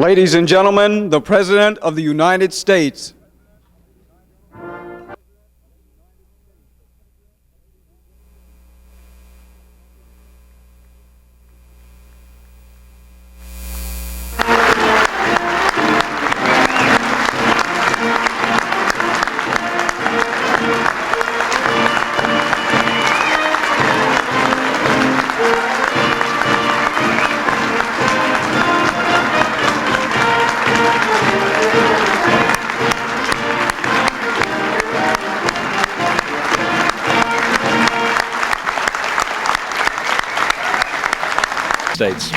Ladies and gentlemen, the President of the United States. States.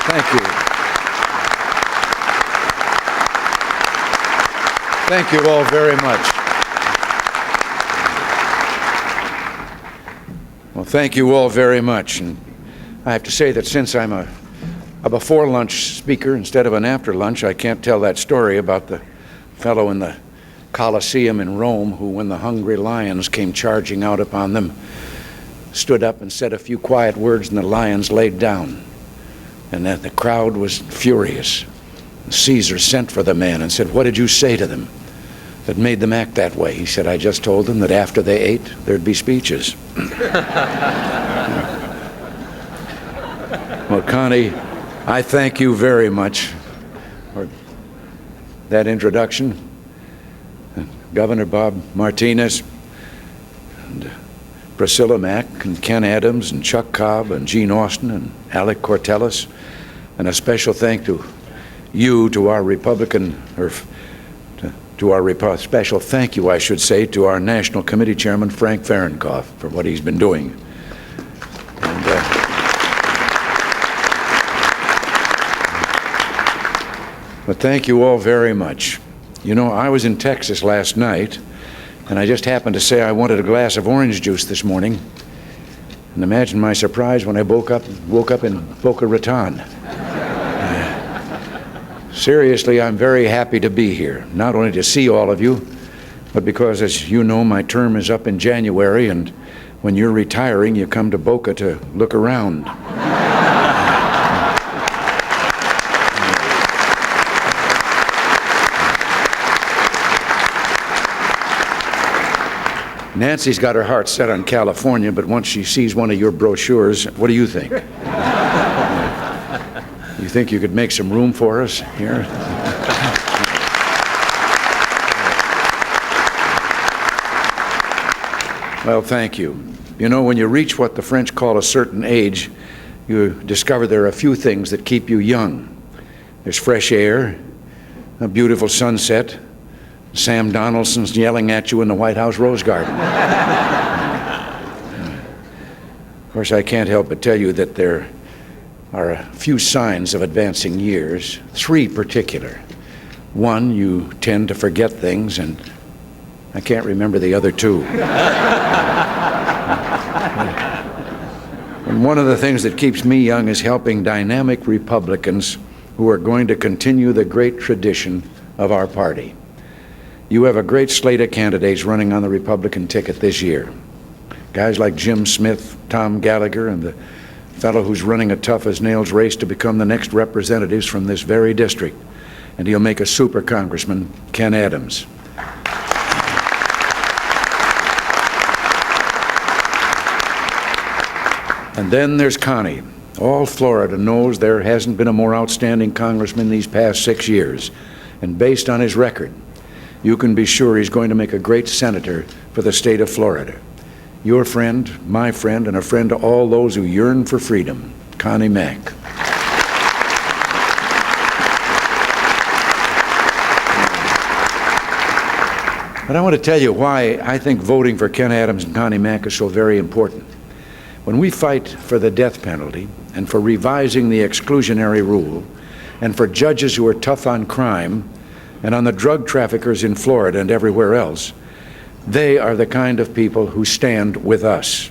Thank you. Thank you all very much. Well, thank you all very much. And I have to say that since I'm a before lunch speaker instead of an after lunch, I can't tell that story about the fellow in the Colosseum in Rome who, when the hungry lions came charging out upon them, stood up and said a few quiet words, and the lions laid down. And that the crowd was furious. Caesar sent for the man and said, "What did you say to them that made them act that way?" He said, "I just told them that after they ate, there'd be speeches." Well, Connie, I thank you very much for that introduction. Governor Bob Martinez, and Priscilla Mack, and Ken Adams, and Chuck Cobb, and Gene Austin, and Alec Cortellis, and a special thank to you, to our Republican, special thank you, I should say, to our National Committee Chairman, Frank Fahrenkopf, for what he's been doing. And, but thank you all very much. You know, I was in Texas last night, and I just happened to say I wanted a glass of orange juice this morning. And imagine my surprise when I woke up in Boca Raton. Seriously, I'm very happy to be here, not only to see all of you, but because, as you know, my term is up in January, and when you're retiring, you come to Boca to look around. Nancy's got her heart set on California, but once she sees one of your brochures, what do you think? You think you could make some room for us here? Well, thank you. You know, when you reach what the French call a certain age, you discover there are a few things that keep you young. There's fresh air, a beautiful sunset, Sam Donaldson's yelling at you in the White House Rose Garden. Of course, I can't help but tell you that there are a few signs of advancing years, three particular. One, you tend to forget things, and I can't remember the other two. And one of the things that keeps me young is helping dynamic Republicans who are going to continue the great tradition of our party. You have a great slate of candidates running on the Republican ticket this year. Guys like Jim Smith, Tom Gallagher, and the fellow who's running a tough-as-nails race to become the next representatives from this very district. And he'll make a super congressman, Ken Adams. And then there's Connie. All Florida knows there hasn't been a more outstanding congressman these past 6 years. And based on his record, you can be sure he's going to make a great senator for the state of Florida. Your friend, my friend, and a friend to all those who yearn for freedom, Connie Mack. But I want to tell you why I think voting for Ken Adams and Connie Mack is so very important. When we fight for the death penalty and for revising the exclusionary rule and for judges who are tough on crime and on the drug traffickers in Florida and everywhere else, they are the kind of people who stand with us.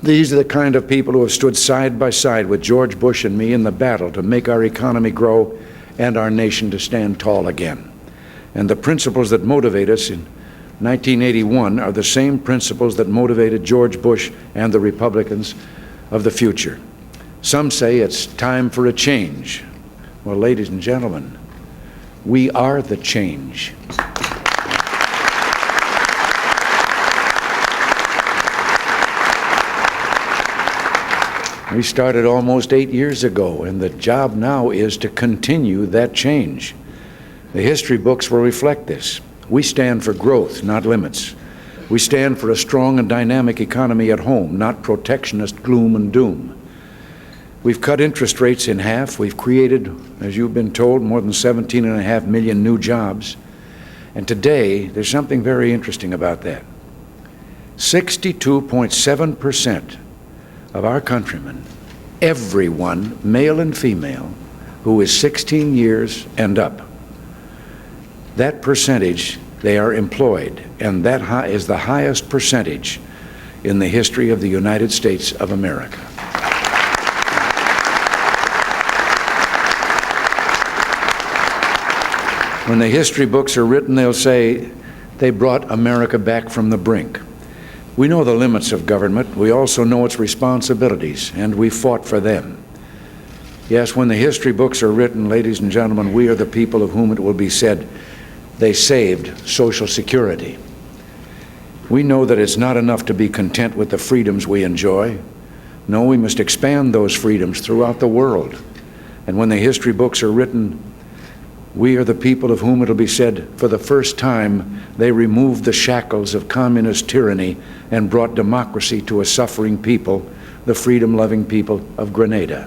These are the kind of people who have stood side by side with George Bush and me in the battle to make our economy grow and our nation to stand tall again. And the principles that motivate us in 1981 are the same principles that motivated George Bush and the Republicans of the future. Some say it's time for a change. Well, ladies and gentlemen, we are the change. We started almost 8 years ago, and the job now is to continue that change. The history books will reflect this. We stand for growth, not limits. We stand for a strong and dynamic economy at home, not protectionist gloom and doom. We've cut interest rates in half. We've created, as you've been told, more than 17.5 million new jobs. And today, there's something very interesting about that. 62.7% of our countrymen, everyone, male and female, who is 16 years and up, that percentage, they are employed, and that is the highest percentage in the history of the United States of America. When the history books are written, they'll say they brought America back from the brink. We know the limits of government. We also know its responsibilities, and we fought for them. Yes, when the history books are written, ladies and gentlemen, we are the people of whom it will be said, they saved Social Security. We know that it's not enough to be content with the freedoms we enjoy. No, we must expand those freedoms throughout the world. And when the history books are written, we are the people of whom it'll be said, for the first time, they removed the shackles of communist tyranny and brought democracy to a suffering people, the freedom-loving people of Grenada.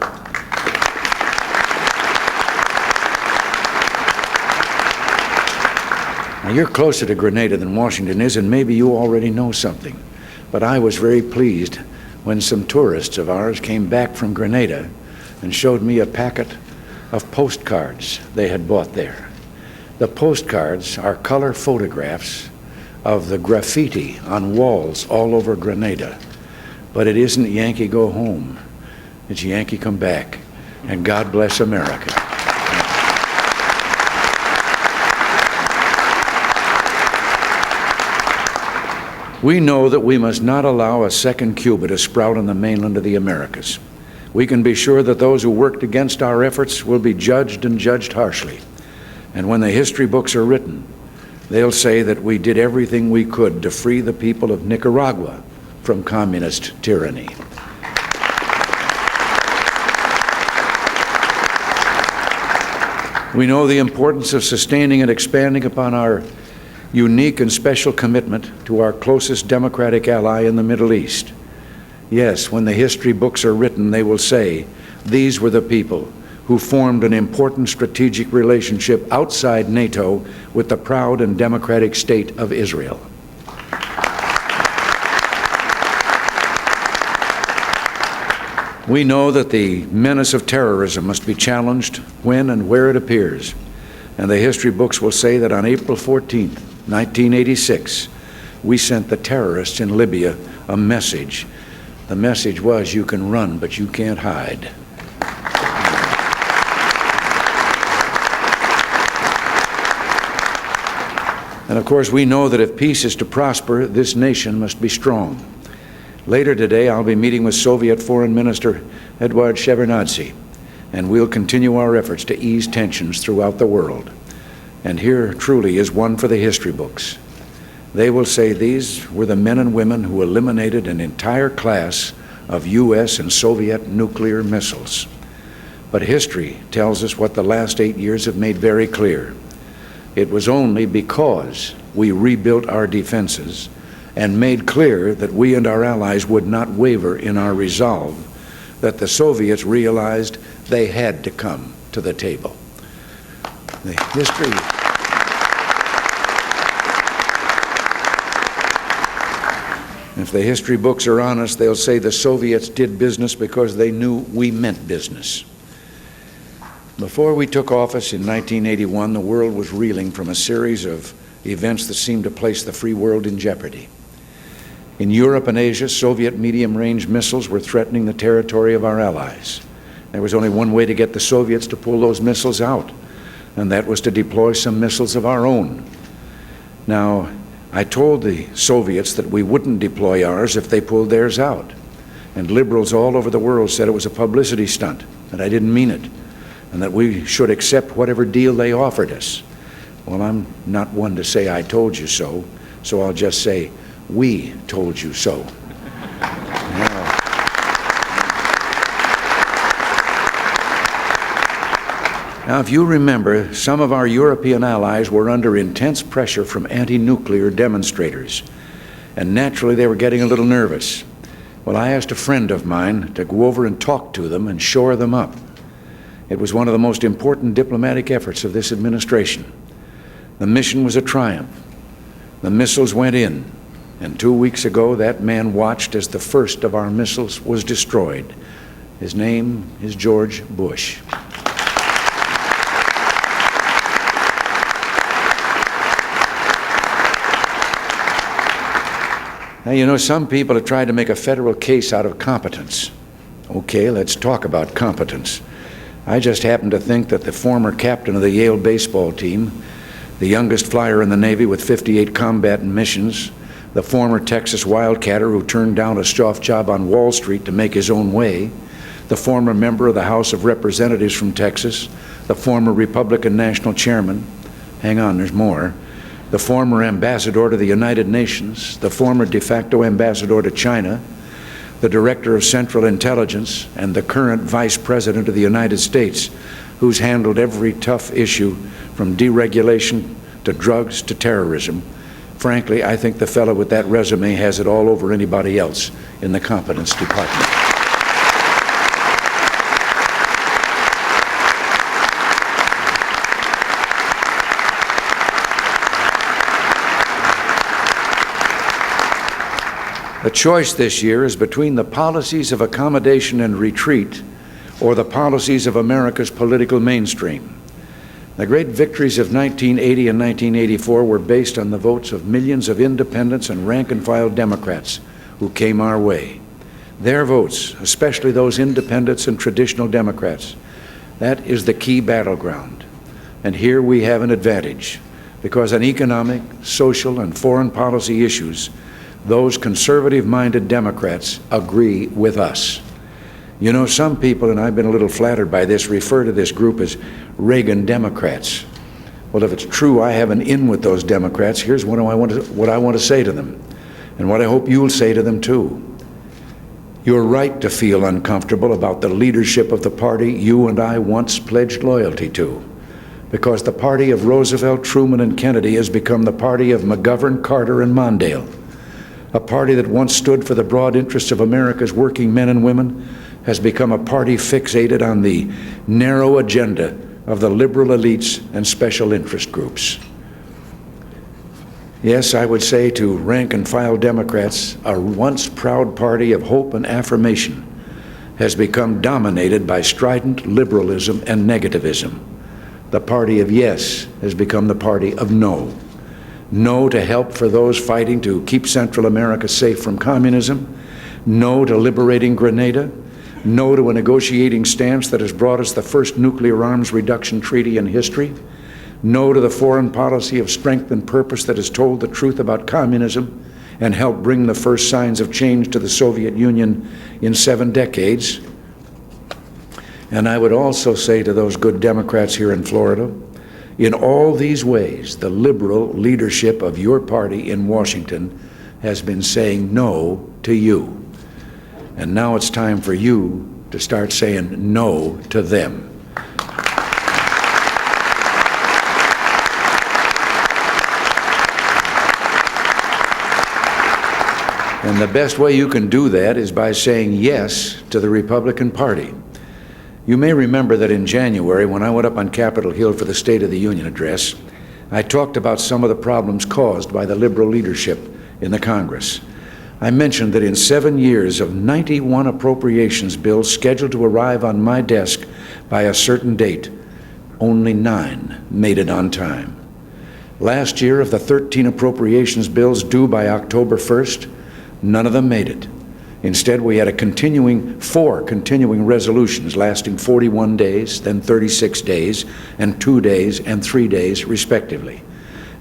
Now, you're closer to Grenada than Washington is, and maybe you already know something. But I was very pleased when some tourists of ours came back from Grenada and showed me a packet of postcards they had bought there. The postcards are color photographs of the graffiti on walls all over Grenada. But it isn't Yankee go home, it's Yankee come back, and God bless America. We know that we must not allow a second Cuba to sprout on the mainland of the Americas. We can be sure that those who worked against our efforts will be judged and judged harshly. And when the history books are written, they'll say that we did everything we could to free the people of Nicaragua from communist tyranny. We know the importance of sustaining and expanding upon our unique and special commitment to our closest democratic ally in the Middle East. Yes, when the history books are written, they will say, these were the people who formed an important strategic relationship outside NATO with the proud and democratic state of Israel. We know that the menace of terrorism must be challenged when and where it appears. And the history books will say that on April 14th, 1986, we sent the terrorists in Libya a message. The message was, you can run, but you can't hide. And of course, we know that if peace is to prosper, this nation must be strong. Later today, I'll be meeting with Soviet Foreign Minister Eduard Shevardnadze, and we'll continue our efforts to ease tensions throughout the world. And here truly is one for the history books. They will say these were the men and women who eliminated an entire class of U.S. and Soviet nuclear missiles. But history tells us what the last 8 years have made very clear. It was only because we rebuilt our defenses and made clear that we and our allies would not waver in our resolve that the Soviets realized they had to come to the table. The history. If the history books are honest, they'll say the Soviets did business because they knew we meant business. Before we took office in 1981, the world was reeling from a series of events that seemed to place the free world in jeopardy. In Europe and Asia, Soviet medium-range missiles were threatening the territory of our allies. There was only one way to get the Soviets to pull those missiles out, and that was to deploy some missiles of our own. Now, I told the Soviets that we wouldn't deploy ours if they pulled theirs out. And liberals all over the world said it was a publicity stunt, that I didn't mean it, and that we should accept whatever deal they offered us. Well, I'm not one to say I told you so, so I'll just say, we told you so. Now, if you remember, some of our European allies were under intense pressure from anti-nuclear demonstrators, and naturally they were getting a little nervous. Well, I asked a friend of mine to go over and talk to them and shore them up. It was one of the most important diplomatic efforts of this administration. The mission was a triumph. The missiles went in, and 2 weeks ago that man watched as the first of our missiles was destroyed. His name is George Bush. Now, you know, some people have tried to make a federal case out of competence. Okay, let's talk about competence. I just happen to think that the former captain of the Yale baseball team, the youngest flyer in the Navy with 58 combat missions, the former Texas wildcatter who turned down a soft job on Wall Street to make his own way, the former member of the House of Representatives from Texas, the former Republican national chairman, hang on, there's more, the former ambassador to the United Nations, the former de facto ambassador to China, the director of Central Intelligence, and the current vice president of the United States, who's handled every tough issue from deregulation to drugs to terrorism. Frankly, I think the fellow with that resume has it all over anybody else in the competence department. The choice this year is between the policies of accommodation and retreat or the policies of America's political mainstream. The great victories of 1980 and 1984 were based on the votes of millions of independents and rank-and-file Democrats who came our way. Their votes, especially those independents and traditional Democrats, that is the key battleground. And here we have an advantage, because on economic, social, and foreign policy issues, those conservative-minded Democrats agree with us. You know, some people, and I've been a little flattered by this, refer to this group as Reagan Democrats. Well, if it's true I have an in with those Democrats, here's what I want to say to them, and what I hope you'll say to them too. You're right to feel uncomfortable about the leadership of the party you and I once pledged loyalty to, because the party of Roosevelt, Truman, and Kennedy has become the party of McGovern, Carter, and Mondale. A party that once stood for the broad interests of America's working men and women has become a party fixated on the narrow agenda of the liberal elites and special interest groups. Yes, I would say to rank-and-file Democrats, a once proud party of hope and affirmation has become dominated by strident liberalism and negativism. The party of yes has become the party of no. No to help for those fighting to keep Central America safe from communism. No to liberating Grenada. No to a negotiating stance that has brought us the first nuclear arms reduction treaty in history. No to the foreign policy of strength and purpose that has told the truth about communism and helped bring the first signs of change to the Soviet Union in 7 decades. And I would also say to those good Democrats here in Florida, in all these ways, the liberal leadership of your party in Washington has been saying no to you. And now it's time for you to start saying no to them. And the best way you can do that is by saying yes to the Republican Party. You may remember that in January, when I went up on Capitol Hill for the State of the Union address, I talked about some of the problems caused by the liberal leadership in the Congress. I mentioned that in 7 years of 91 appropriations bills scheduled to arrive on my desk by a certain date, only 9 made it on time. Last year, of the 13 appropriations bills due by October 1st, None of them made it. Instead, we had four continuing resolutions lasting 41 days, then 36 days, and 2 days, and 3 days, respectively.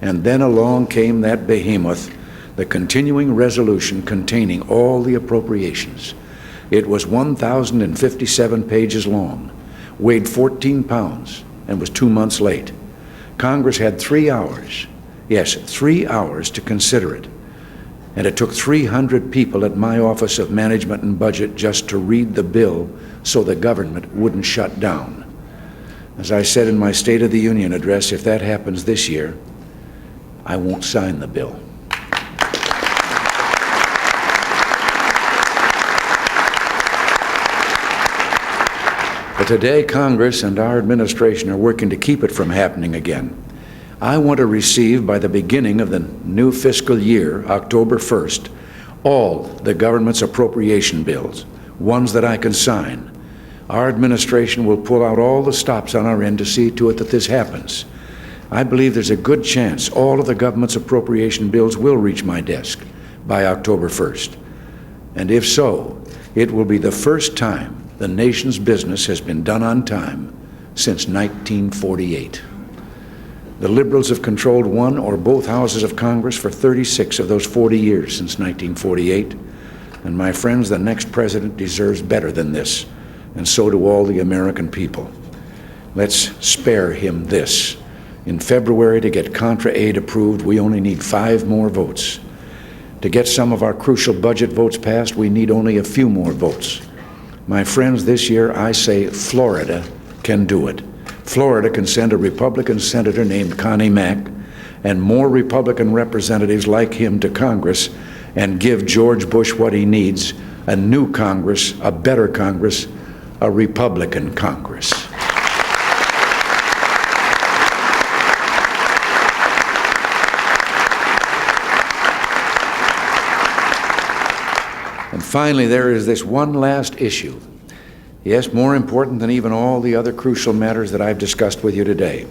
And then along came that behemoth, the continuing resolution containing all the appropriations. It was 1,057 pages long, weighed 14 pounds, and was 2 months late. Congress had 3 hours, yes, 3 hours to consider it. And it took 300 people at my Office of Management and Budget just to read the bill so the government wouldn't shut down. As I said in my State of the Union address, if that happens this year, I won't sign the bill. But today, Congress and our administration are working to keep it from happening again. I want to receive, by the beginning of the new fiscal year, October 1st, all the government's appropriation bills, ones that I can sign. Our administration will pull out all the stops on our end to see to it that this happens. I believe there's a good chance all of the government's appropriation bills will reach my desk by October 1st. And if so, it will be the first time the nation's business has been done on time since 1948. The liberals have controlled one or both houses of Congress for 36 of those 40 years since 1948. And my friends, the next president deserves better than this, and so do all the American people. Let's spare him this. In February, to get Contra aid approved, we only need 5 more votes. To get some of our crucial budget votes passed, we need only a few more votes. My friends, this year I say Florida can do it. Florida can send a Republican senator named Connie Mack and more Republican representatives like him to Congress and give George Bush what he needs, a new Congress, a better Congress, a Republican Congress. And finally, there is this one last issue. Yes, more important than even all the other crucial matters that I've discussed with you today.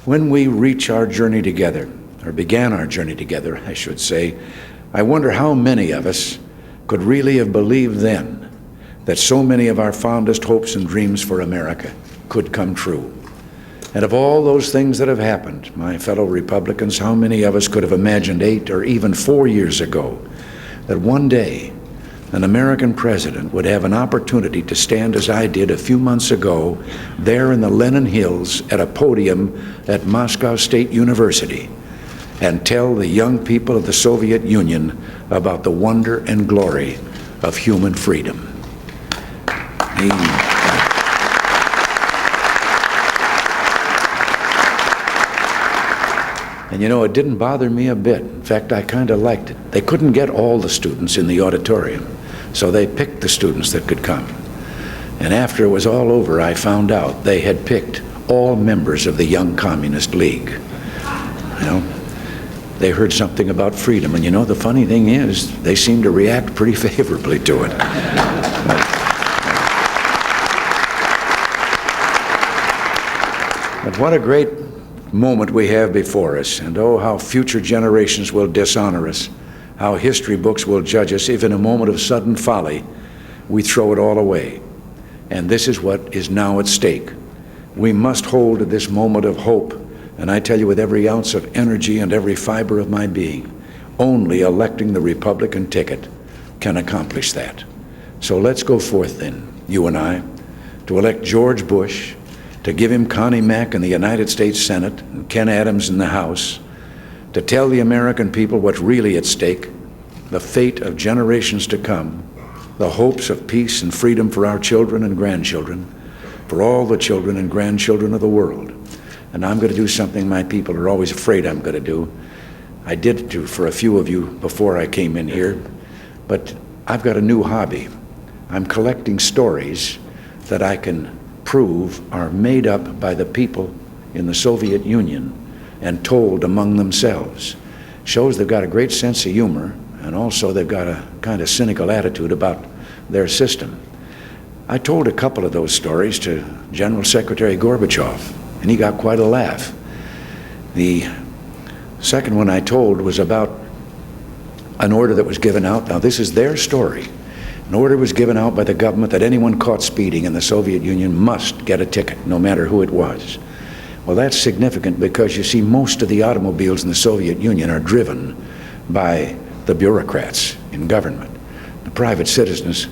When we reach our journey together, or began our journey together, I should say, I wonder how many of us could really have believed then that so many of our fondest hopes and dreams for America could come true. And of all those things that have happened, my fellow Republicans, how many of us could have imagined 8 or even 4 years ago that one day an American president would have an opportunity to stand as I did a few months ago there in the Lenin Hills at a podium at Moscow State University and tell the young people of the Soviet Union about the wonder and glory of human freedom. And you know, it didn't bother me a bit. In fact, I kind of liked it. They couldn't get all the students in the auditorium, so they picked the students that could come. And after it was all over, I found out they had picked all members of the Young Communist League. You know, they heard something about freedom, and you know, the funny thing is, they seemed to react pretty favorably to it. But what a great moment we have before us, and oh, how future generations will dishonor us, how history books will judge us if in a moment of sudden folly we throw it all away. And this is what is now at stake. We must hold to this moment of hope, and I tell you with every ounce of energy and every fiber of my being, only electing the Republican ticket can accomplish that. So let's go forth then, you and I, to elect George Bush, to give him Connie Mack in the United States Senate and Ken Adams in the House, to tell the American people what's really at stake, the fate of generations to come, the hopes of peace and freedom for our children and grandchildren, for all the children and grandchildren of the world. And I'm going to do something my people are always afraid I'm going to do. I did do for a few of you before I came in here, but I've got a new hobby. I'm collecting stories that I can prove are made up by the people in the Soviet Union and told among themselves. Shows they've got a great sense of humor, and also they've got a kind of cynical attitude about their system. I told a couple of those stories to General Secretary Gorbachev, and he got quite a laugh. The second one I told was about an order that was given out. Now, this is their story. An order was given out by the government that anyone caught speeding in the Soviet Union must get a ticket, no matter who it was. Well, that's significant because, you see, most of the automobiles in the Soviet Union are driven by the bureaucrats in government. The private citizens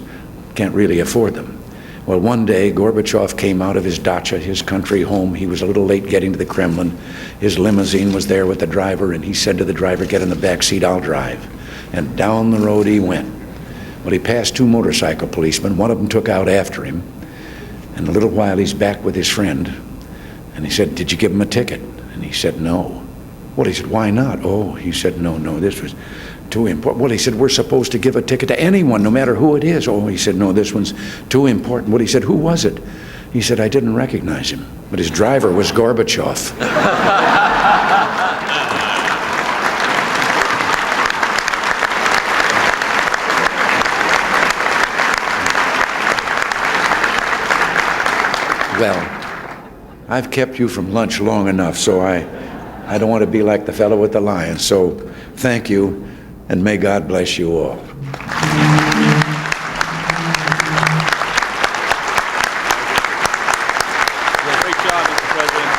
can't really afford them. Well, one day, Gorbachev came out of his dacha, his country home. He was a little late getting to the Kremlin. His limousine was there with the driver, and he said to the driver, "Get in the back seat, I'll drive." And down the road he went. Well, he passed two motorcycle policemen. One of them took out after him. And a little while, he's back with his friend. And he said, "Did you give him a ticket?" And he said, "No." Well, he said, "Why not?" "Oh," he said, no, this was too important." Well, he said, "We're supposed to give a ticket to anyone, no matter who it is." "Oh," he said, "no, this one's too important." Well, he said, "Who was it?" He said, "I didn't recognize him, but his driver was Gorbachev." Well, I've kept you from lunch long enough, so I don't want to be like the fellow with the lion. So thank you, and may God bless you all. Great job, Mr. President.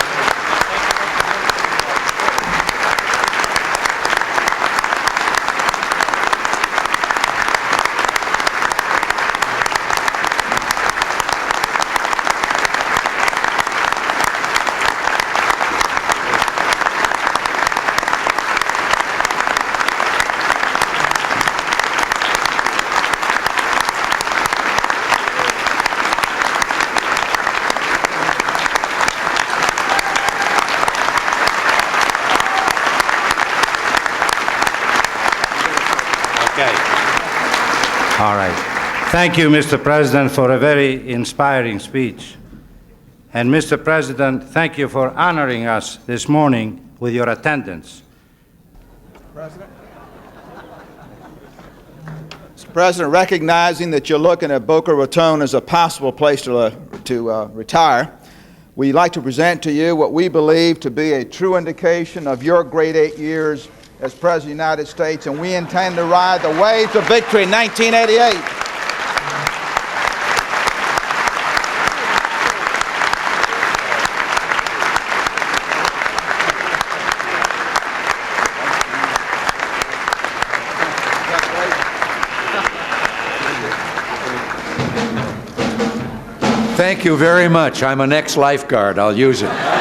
All right. Thank you, Mr. President, for a very inspiring speech. And Mr. President, thank you for honoring us this morning with your attendance. Mr. President, recognizing that you're looking at Boca Raton as a possible place to retire, we'd like to present to you what we believe to be a true indication of your great 8 years as President of the United States, and we intend to ride the waves of victory in 1988. Thank you very much. I'm an ex-lifeguard. I'll use it.